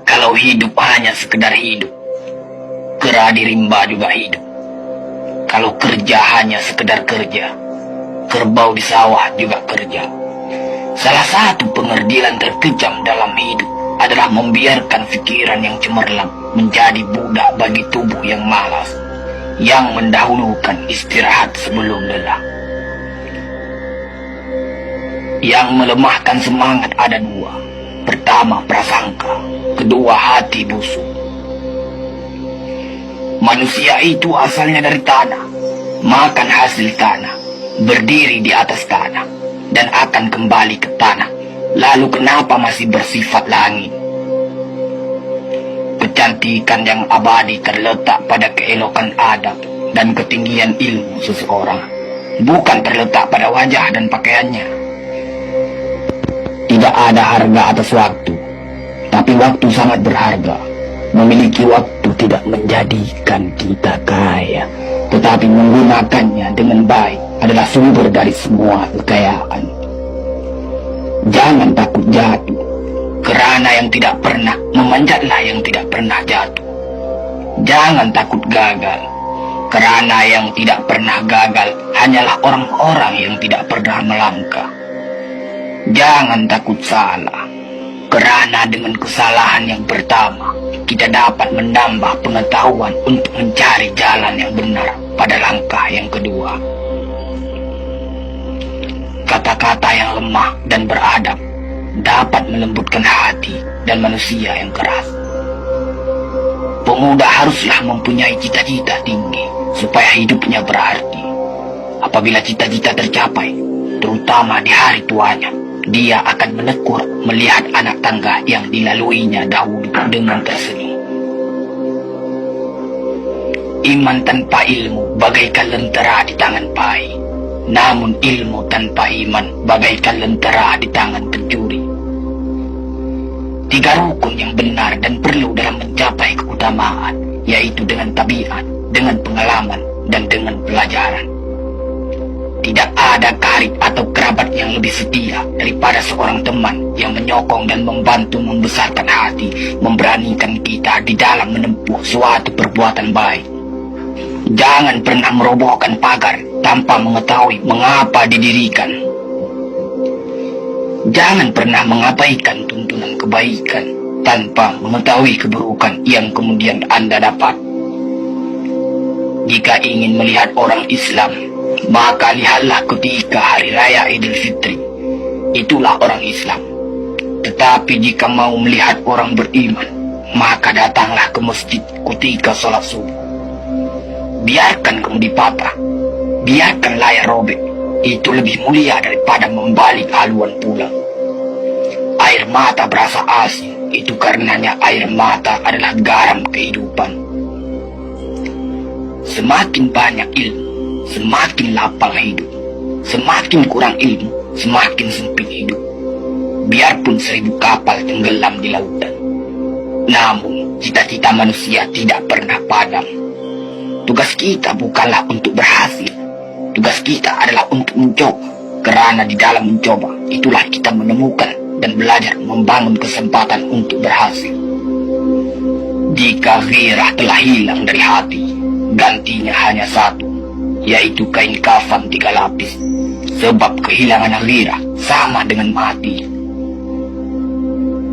kalau hidup hanya sekedar hidup, kera di rimba juga hidup. Kalau kerja hanya sekedar kerja, kerbau di sawah juga kerja. Salah satu pengerdilan terkejam dalam hidup adalah membiarkan pikiran yang cemerlang menjadi budak bagi tubuh yang malas, yang mendahulukan istirahat sebelum lelah. Yang melemahkan semangat ada dua. Pertama, prasangka. Kedua, hati busuk. Manusia itu asalnya dari tanah, makan hasil tanah, berdiri di atas tanah, dan akan kembali ke tanah. Lalu kenapa masih bersifat langit? Kecantikan yang abadi terletak pada keelokan adab dan ketinggian ilmu seseorang, bukan terletak pada wajah dan pakaiannya. Tidak ada harga atas waktu, tapi waktu sangat berharga. Memiliki waktu tidak menjadikan kita kaya, tetapi menggunakannya dengan baik adalah sumber dari semua kekayaan. Jangan takut jatuh, kerana yang tidak pernah memanjatlah yang tidak pernah jatuh. Jangan takut gagal, kerana yang tidak pernah gagal hanyalah orang-orang yang tidak pernah melangkah. Jangan takut salah, kerana dengan kesalahan yang pertama, kita dapat menambah pengetahuan untuk mencari jalan yang benar pada langkah yang kedua. Kata-kata yang lemah dan beradab dapat melembutkan hati dan manusia yang keras. Pemuda haruslah mempunyai cita-cita tinggi supaya hidupnya berarti. Apabila cita-cita tercapai, terutama di hari tuanya, dia akan menekur melihat anak tangga yang dilaluinya dahulu dengan tersenyum. Iman tanpa ilmu bagaikan lentera di tangan pai, namun ilmu tanpa iman bagaikan lentera di tangan pencuri. Tiga rukun yang benar dan perlu dalam mencapai keutamaan, yaitu dengan tabiat, dengan pengalaman, dan dengan pelajaran. Tidak ada karib atau kerabat yang lebih setia daripada seorang teman yang menyokong dan membantu membesarkan hati, memberanikan kita di dalam menempuh suatu perbuatan baik. Jangan pernah merobohkan pagar tanpa mengetahui mengapa didirikan. Jangan pernah mengabaikan tuntunan kebaikan tanpa mengetahui keburukan yang kemudian Anda dapat. Jika ingin melihat orang Islam, maka lihatlah ketika hari raya Idul Fitri. Itulah orang Islam. Tetapi jika mau melihat orang beriman, maka datanglah ke masjid ketika sholat subuh. Biarkan kemudi patah, biarkan layar robek, itu lebih mulia daripada membalik haluan pulang. Air mata berasa asin, itu karenanya air mata adalah garam kehidupan. Semakin banyak ilmu, semakin lapang hidup. Semakin kurang ilmu, semakin sempit hidup. Biarpun 1000 kapal tenggelam di lautan, namun cita-cita manusia tidak pernah padam. Tugas kita bukanlah untuk berhasil, tugas kita adalah untuk mencoba. Kerana di dalam mencoba, itulah kita menemukan dan belajar membangun kesempatan untuk berhasil. Jika ghirah telah hilang dari hati, gantinya hanya satu, yaitu kain kafan 3 lapis. Sebab kehilangan ghirah sama dengan mati.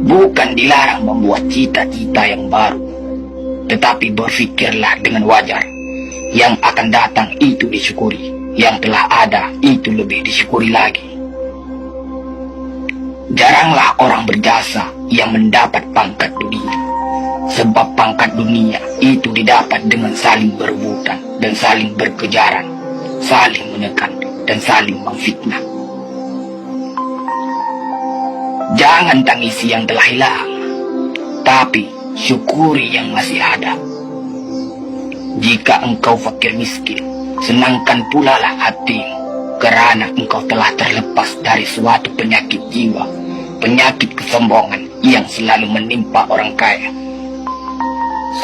Bukan dilarang membuat cita-cita yang baru, tetapi berfikirlah dengan wajar. Yang akan datang itu disyukuri, yang telah ada itu lebih disyukuri lagi. Jaranglah orang berjasa yang mendapat pangkat dunia, sebab pangkat dunia itu didapat dengan saling berebutan dan saling berkejaran, saling menekan dan saling memfitnah. Jangan tangisi yang telah hilang, tapi syukuri yang masih ada. Jika engkau fakir miskin, senangkan pula lah hatimu, kerana engkau telah terlepas dari suatu penyakit jiwa, penyakit kesombongan yang selalu menimpa orang kaya.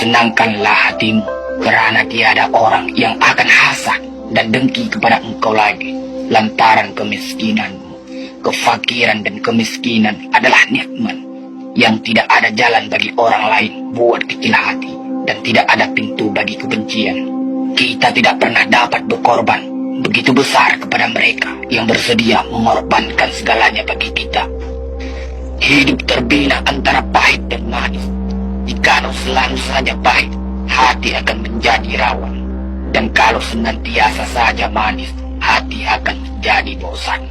Senangkanlah hatimu, kerana tiada orang yang akan hasad dan dengki kepada engkau lagi, lantaran kemiskinanmu. Kefakiran dan kemiskinan adalah nikmat, yang tidak ada jalan bagi orang lain buat kecil hati, dan tidak ada pintu bagi kebencian. Kita tidak pernah dapat berkorban begitu besar kepada mereka yang bersedia mengorbankan segalanya bagi kita. Hidup terbina antara pahit dan manis. Jikalau selalu saja pahit, hati akan menjadi rawan. Dan kalau senantiasa saja manis, hati akan menjadi bosan.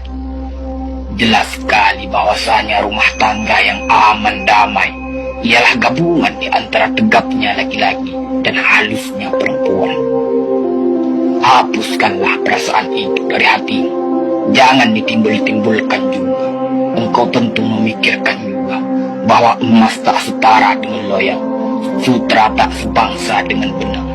Jelas sekali bahwasanya rumah tangga yang aman damai ialah gabungan di antara tegapnya laki-laki dan halusnya perempuan. Hapuskanlah perasaan itu dari hatimu. Jangan ditimbul-timbulkan juga. Engkau tentu memikirkan juga bahwa emas tak setara dengan loyang, sutra tak sebangsa dengan benang.